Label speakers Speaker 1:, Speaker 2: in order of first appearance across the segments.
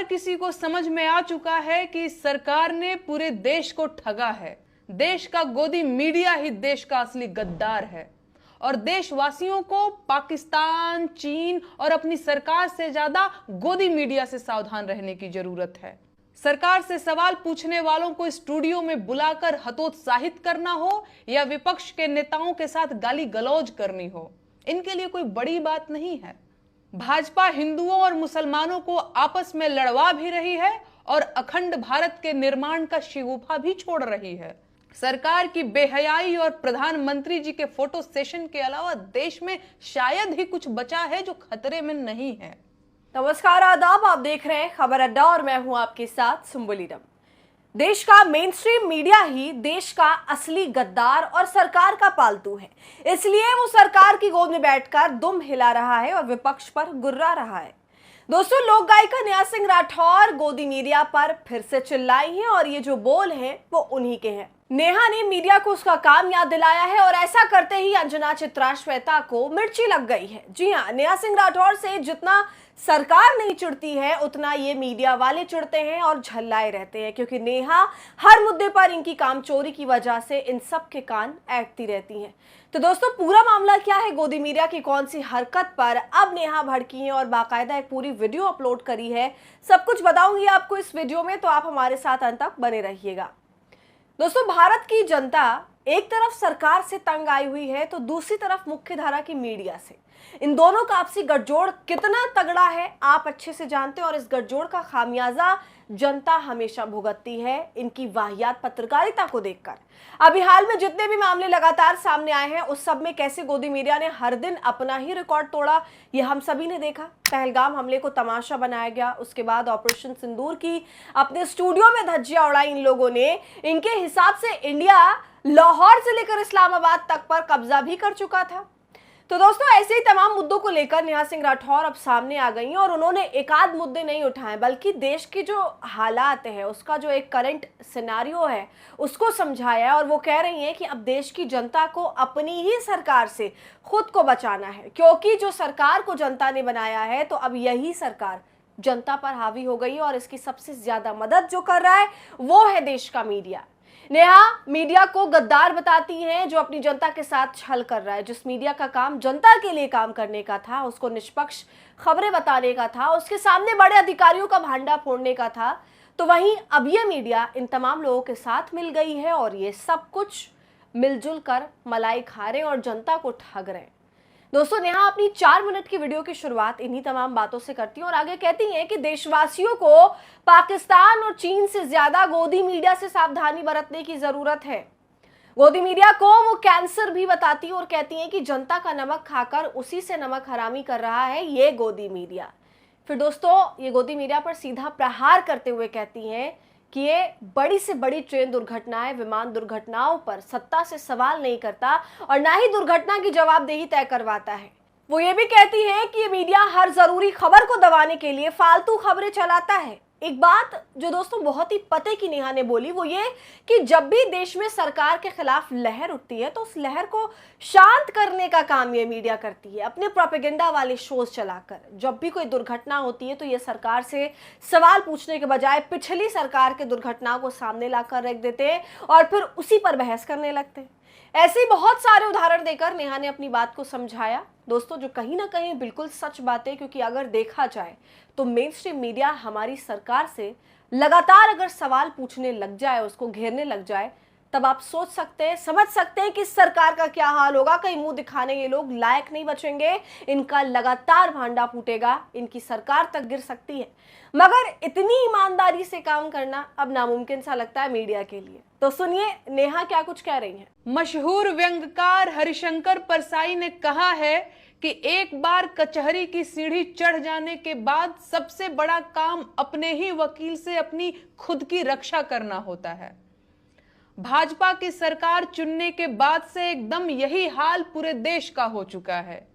Speaker 1: किसी को समझ में आ चुका है कि सरकार ने पूरे देश को ठगा है। देश का गोदी मीडिया ही देश का असली गद्दार है और देशवासियों को पाकिस्तान, चीन और अपनी सरकार से ज्यादा गोदी मीडिया से सावधान रहने की जरूरत है। सरकार से सवाल पूछने वालों को स्टूडियो में बुलाकर हतोत्साहित करना हो या विपक्ष के नेताओं के साथ गाली गलौज करनी हो, इनके लिए कोई बड़ी बात नहीं है। भाजपा हिंदुओं और मुसलमानों को आपस में लड़वा भी रही है और अखंड भारत के निर्माण का शिगुफा भी छोड़ रही है। सरकार की बेहयाई और प्रधानमंत्री जी के फोटो सेशन के अलावा देश में शायद ही कुछ बचा है जो खतरे में नहीं है।
Speaker 2: नमस्कार, आदाब। आप देख रहे हैं खबर अड्डा और मैं हूं आपके साथ सुम्बुलीडम। देश का मेन स्ट्रीम मीडिया ही देश का असली गद्दार और सरकार का पालतू है, इसलिए वो सरकार की गोद में बैठकर दुम हिला रहा है और विपक्ष पर गुर्रा रहा है। दोस्तों, लोक गायिका नेहा सिंह राठौर गोदी मीडिया पर फिर से चिल्लाई हैं और ये जो बोल हैं वो उन्हीं के हैं। नेहा ने मीडिया को उसका काम याद दिलाया है और ऐसा करते ही अंजना चित्रा श्वेता को मिर्ची लग गई है। जी हाँ, नेहा सिंह राठौर से जितना सरकार नहीं चिढ़ती है उतना ये मीडिया वाले चिढ़ते हैं और झल्लाए रहते हैं, क्योंकि नेहा हर मुद्दे पर इनकी कामचोरी की वजह से इन सब के कान ऐंठती रहती हैं। तो दोस्तों, पूरा मामला क्या है, गोदी मीडिया की कौन सी हरकत पर अब नेहा भड़की है और बाकायदा एक पूरी वीडियो अपलोड करी है, सब कुछ बताऊंगी आपको इस वीडियो में, तो आप हमारे साथ अंत तक बने रहिएगा। दोस्तों, भारत की जनता एक तरफ सरकार से तंग आई हुई है तो दूसरी तरफ मुख्यधारा की मीडिया से। इन दोनों का आपसी गठजोड़ कितना तगड़ा है आप अच्छे से जानते हैं और इस गठजोड़ का खामियाजा जनता हमेशा भुगतती है इनकी वाहियात पत्रकारिता को देखकर। अभी हाल में जितने भी मामले लगातार सामने आए हैं उस सब में कैसे गोदी मीडिया ने हर दिन अपना ही रिकॉर्ड तोड़ा, ये हम सभी ने देखा। पहलगाम हमले को तमाशा बनाया गया, उसके बाद ऑपरेशन सिंदूर की अपने स्टूडियो में धज्जियां उड़ाई इन लोगों ने। इनके हिसाब से इंडिया लाहौर से लेकर इस्लामाबाद तक पर कब्जा भी कर चुका था। तो दोस्तों, ऐसे ही तमाम मुद्दों को लेकर नेहा सिंह राठौर अब सामने आ गई हैं और उन्होंने एक आध मुद्दे नहीं उठाए बल्कि देश की जो हालात है, उसका जो एक करंट सिनेरियो है उसको समझाया और वो कह रही हैं कि अब देश की जनता को अपनी ही सरकार से खुद को बचाना है, क्योंकि जो सरकार को जनता ने बनाया है तो अब यही सरकार जनता पर हावी हो गई और इसकी सबसे ज्यादा मदद जो कर रहा है वो है देश का मीडिया। नेहा मीडिया को गद्दार बताती हैं जो अपनी जनता के साथ छल कर रहा है। जिस मीडिया का काम जनता के लिए काम करने का था, उसको निष्पक्ष खबरें बताने का था, उसके सामने बड़े अधिकारियों का भांडा फोड़ने का था, तो वहीं अब ये मीडिया इन तमाम लोगों के साथ मिल गई है और ये सब कुछ मिलजुल कर मलाई खा रहे हैं और जनता को ठग रहे हैं। दोस्तों, नेहा अपनी 4 मिनट की वीडियो की शुरुआत इन्हीं तमाम बातों से करती हैं और आगे कहती हैं कि देशवासियों को पाकिस्तान और चीन से ज्यादा गोदी मीडिया से सावधानी बरतने की जरूरत है। गोदी मीडिया को वो कैंसर भी बताती है और कहती हैं कि जनता का नमक खाकर उसी से नमक हरामी कर रहा है ये गोदी मीडिया। फिर दोस्तों, ये गोदी मीडिया पर सीधा प्रहार करते हुए कहती हैं कि ये बड़ी से बड़ी ट्रेन दुर्घटनाएं, विमान दुर्घटनाओं पर सत्ता से सवाल नहीं करता और ना ही दुर्घटना की जवाबदेही तय करवाता है। वो ये भी कहती है कि ये मीडिया हर जरूरी खबर को दबाने के लिए फालतू खबरें चलाता है। एक बात जो दोस्तों बहुत ही पते की नेहा ने बोली वो ये कि जब भी देश में सरकार के खिलाफ लहर उठती है तो उस लहर को शांत करने का काम ये मीडिया करती है अपने प्रोपेगेंडा वाले शोज चलाकर। जब भी कोई दुर्घटना होती है तो ये सरकार से सवाल पूछने के बजाय पिछली सरकार के दुर्घटनाओं को सामने लाकर रख देते हैं और फिर उसी पर बहस करने लगते हैं। ऐसे ही बहुत सारे उदाहरण देकर नेहा ने अपनी बात को समझाया दोस्तों, जो कहीं ना कहीं बिल्कुल सच बात है, क्योंकि अगर देखा जाए तो मेन स्ट्रीम मीडिया हमारी सरकार से लगातार अगर सवाल पूछने लग जाए, उसको घेरने लग जाए, तब आप सोच सकते हैं, समझ सकते हैं कि इस सरकार का क्या हाल होगा। कहीं मुंह दिखाने ये लोग लायक नहीं बचेंगे, इनका लगातार भांडा फूटेगा, इनकी सरकार तक गिर सकती है। मगर इतनी ईमानदारी से काम करना अब नामुमकिन सा लगता है मीडिया के लिए। तो सुनिए नेहा क्या कुछ कह रही हैं।
Speaker 1: मशहूर व्यंग्यकार हरिशंकर परसाई ने कहा है कि एक बार कचहरी की सीढ़ी चढ़ जाने के बाद सबसे बड़ा काम अपने ही वकील से अपनी खुद की रक्षा करना होता है। भाजपा की सरकार चुनने के बाद से एकदम यही हाल पूरे देश का हो चुका है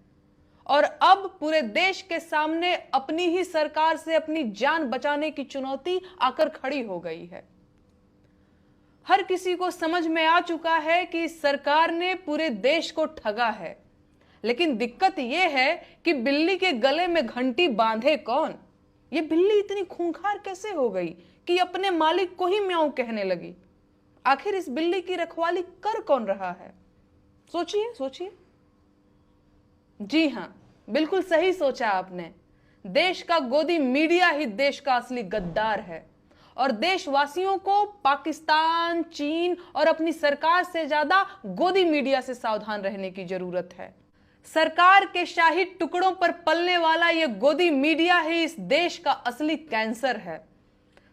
Speaker 1: और अब पूरे देश के सामने अपनी ही सरकार से अपनी जान बचाने की चुनौती आकर खड़ी हो गई है। हर किसी को समझ में आ चुका है कि सरकार ने पूरे देश को ठगा है, लेकिन दिक्कत यह है कि बिल्ली के गले में घंटी बांधे कौन, ये बिल्ली इतनी खूंखार कैसे हो गई कि अपने मालिक को ही म्याऊं कहने लगी? आखिर इस बिल्ली की रखवाली कर कौन रहा है? सोचिए सोचिए। जी हां, बिल्कुल सही सोचा आपने। देश का गोदी मीडिया ही देश का असली गद्दार है और देशवासियों को पाकिस्तान, चीन और अपनी सरकार से ज्यादा गोदी मीडिया से सावधान रहने की जरूरत है। सरकार के शाही टुकड़ों पर पलने वाला यह गोदी मीडिया ही इस देश का असली कैंसर है।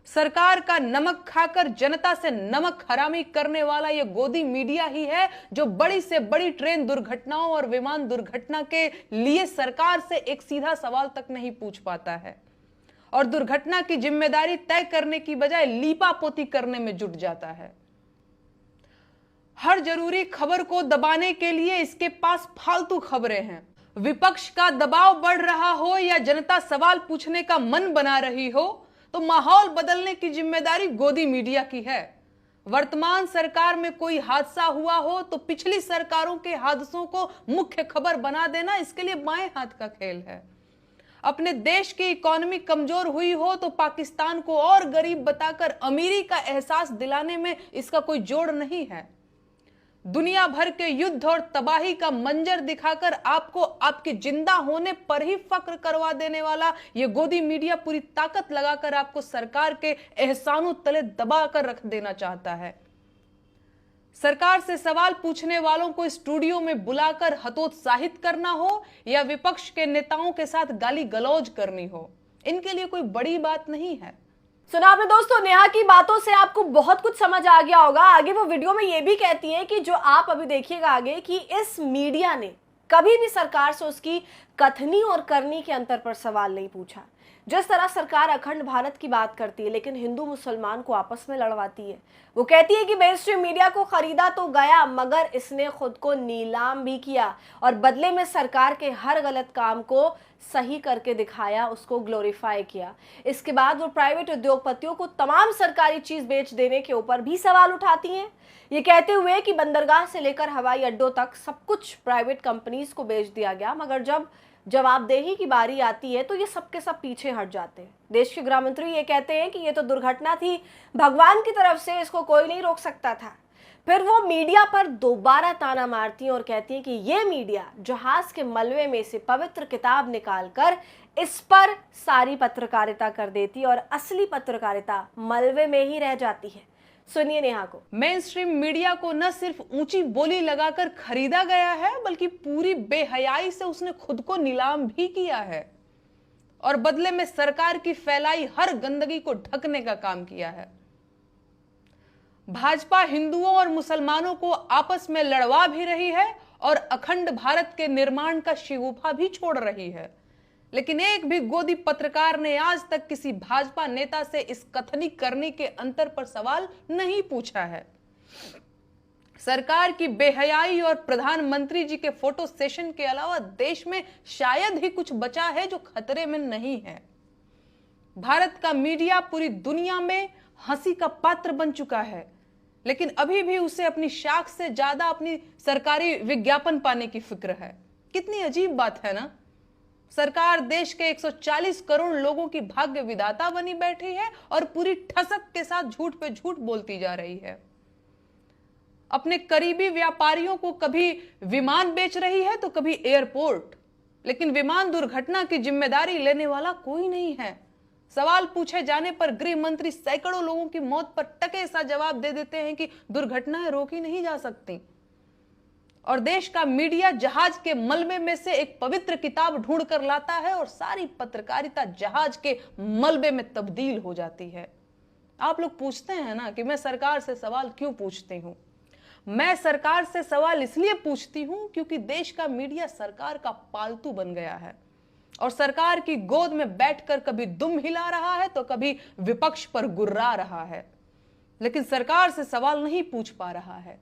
Speaker 1: सरकार का नमक खाकर जनता से नमक हरामी करने वाला यह गोदी मीडिया ही है जो बड़ी से बड़ी ट्रेन दुर्घटनाओं और विमान दुर्घटना के लिए सरकार से एक सीधा सवाल तक नहीं पूछ पाता है और दुर्घटना की जिम्मेदारी तय करने की बजाय लीपापोती करने में जुट जाता है। हर जरूरी खबर को दबाने के लिए इसके पास फालतू खबरें हैं। विपक्ष का दबाव बढ़ रहा हो या जनता सवाल पूछने का मन बना रही हो तो माहौल बदलने की जिम्मेदारी गोदी मीडिया की है। वर्तमान सरकार में कोई हादसा हुआ हो तो पिछली सरकारों के हादसों को मुख्य खबर बना देना इसके लिए बाएं हाथ का खेल है। अपने देश की इकोनॉमी कमजोर हुई हो तो पाकिस्तान को और गरीब बताकर अमीरी का एहसास दिलाने में इसका कोई जोड़ नहीं है। दुनिया भर के युद्ध और तबाही का मंजर दिखाकर आपको आपके जिंदा होने पर ही फक्र करवा देने वाला यह गोदी मीडिया पूरी ताकत लगाकर आपको सरकार के एहसानों तले दबाकर रख देना चाहता है। सरकार से सवाल पूछने वालों को स्टूडियो में बुलाकर हतोत्साहित करना हो या विपक्ष के नेताओं के साथ गाली गलौज करनी हो, इनके लिए कोई बड़ी बात नहीं है।
Speaker 2: सुना आपने दोस्तों, नेहा की बातों से आपको बहुत कुछ समझ आ गया होगा। आगे वो वीडियो में ये भी कहती है कि जो आप अभी देखिएगा आगे कि इस मीडिया ने कभी भी सरकार से उसकी कथनी और करनी के अंतर पर सवाल नहीं पूछा। जिस तरह सरकार अखंड भारत की बात करती है लेकिन हिंदू मुसलमान को आपस में लड़वाती है। वो कहती है कि मेनस्ट्रीम मीडिया को खरीदा तो गया मगर इसने खुद को नीलाम भी किया और बदले में सरकार के हर गलत काम को सही करके दिखाया, उसको ग्लोरीफाई किया। इसके बाद वो प्राइवेट उद्योगपतियों को तमाम सरकारी चीज बेच देने के ऊपर भी सवाल उठाती हैं, ये कहते हुए कि बंदरगाह से लेकर हवाई अड्डों तक सब कुछ प्राइवेट कंपनीज को बेच दिया गया, मगर जब जवाबदेही की बारी आती है तो ये सब के सब पीछे हट जाते हैं। देश के गृह मंत्री ये कहते हैं कि ये तो दुर्घटना थी, भगवान की तरफ से, इसको कोई नहीं रोक सकता था। फिर वो मीडिया पर दोबारा ताना मारती हैं और कहती हैं कि ये मीडिया जहाज के मलबे में से पवित्र किताब निकालकर इस पर सारी पत्रकारिता कर देती और असली पत्रकारिता मलबे में ही रह जाती है। सुनिए नेहा को।
Speaker 1: मेन स्ट्रीम मीडिया को न सिर्फ ऊंची बोली लगाकर खरीदा गया है बल्कि पूरी बेहयाई से उसने खुद को नीलाम भी किया है और बदले में सरकार की फैलाई हर गंदगी को ढकने का काम किया है। भाजपा हिंदुओं और मुसलमानों को आपस में लड़वा भी रही है और अखंड भारत के निर्माण का शिगुफा भी छोड़ रही है, लेकिन एक भी गोदी पत्रकार ने आज तक किसी भाजपा नेता से इस कथनी करने के अंतर पर सवाल नहीं पूछा है। सरकार की बेहयाई और प्रधानमंत्री जी के फोटो सेशन के अलावा देश में शायद ही कुछ बचा है जो खतरे में नहीं है। भारत का मीडिया पूरी दुनिया में हंसी का पात्र बन चुका है, लेकिन अभी भी उसे अपनी शाख से ज्यादा अपनी सरकारी विज्ञापन पाने की फिक्र है। कितनी अजीब बात है ना। सरकार देश के 140 करोड़ लोगों की भाग्य विधाता बनी बैठी है और पूरी ठसक के साथ झूठ पे झूठ बोलती जा रही है। अपने करीबी व्यापारियों को कभी विमान बेच रही है तो कभी एयरपोर्ट, लेकिन विमान दुर्घटना की जिम्मेदारी लेने वाला कोई नहीं है। सवाल पूछे जाने पर गृह मंत्री सैकड़ों लोगों की मौत पर टके सा जवाब दे देते हैं कि दुर्घटनाएं रोकी नहीं जा सकती और देश का मीडिया जहाज के मलबे में से एक पवित्र किताब ढूंढ कर लाता है और सारी पत्रकारिता जहाज के मलबे में तब्दील हो जाती है। आप लोग पूछते हैं ना कि मैं सरकार से सवाल क्यों पूछती हूं। मैं सरकार से सवाल इसलिए पूछती हूं क्योंकि देश का मीडिया सरकार का पालतू बन गया है और सरकार की गोद में बैठकर कभी दुम हिला रहा है तो कभी विपक्ष पर गुर्रा रहा है, लेकिन सरकार से सवाल नहीं पूछ पा रहा है।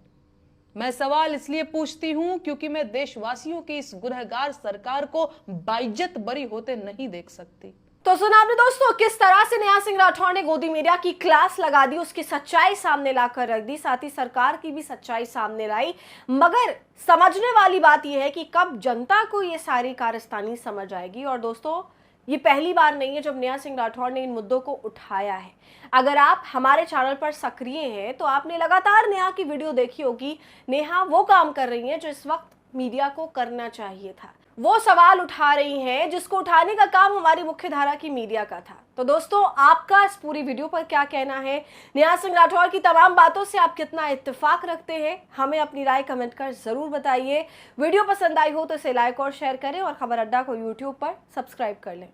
Speaker 1: मैं सवाल इसलिए पूछती हूं क्योंकि मैं देशवासियों की इस गुनहगार सरकार को बाइज्जत बरी होते नहीं देख सकती।
Speaker 2: तो सुना आपने दोस्तों किस तरह से नेहा सिंह राठौर ने गोदी मीडिया की क्लास लगा दी, उसकी सच्चाई सामने लाकर रख दी, साथ ही सरकार की भी सच्चाई सामने लाई। मगर समझने वाली बात यह है कि कब जनता को ये सारी कारस्तानी समझ आएगी और दोस्तों ये पहली बार नहीं है जब नेहा सिंह राठौर ने इन मुद्दों को उठाया है। अगर आप हमारे चैनल पर सक्रिय हैं तो आपने लगातार नेहा की वीडियो देखी होगी। नेहा वो काम कर रही हैं जो इस वक्त मीडिया को करना चाहिए था, वो सवाल उठा रही हैं जिसको उठाने का काम हमारी मुख्य धारा की मीडिया का था। तो दोस्तों, आपका इस पूरी वीडियो पर क्या कहना है? नेहा सिंह राठौर की तमाम बातों से आप कितना इत्तेफाक रखते हैं? हमें अपनी राय कमेंट कर जरूर बताइए। वीडियो पसंद आई हो तो इसे लाइक और शेयर करें और खबर अड्डा को यूट्यूब पर सब्सक्राइब कर लें।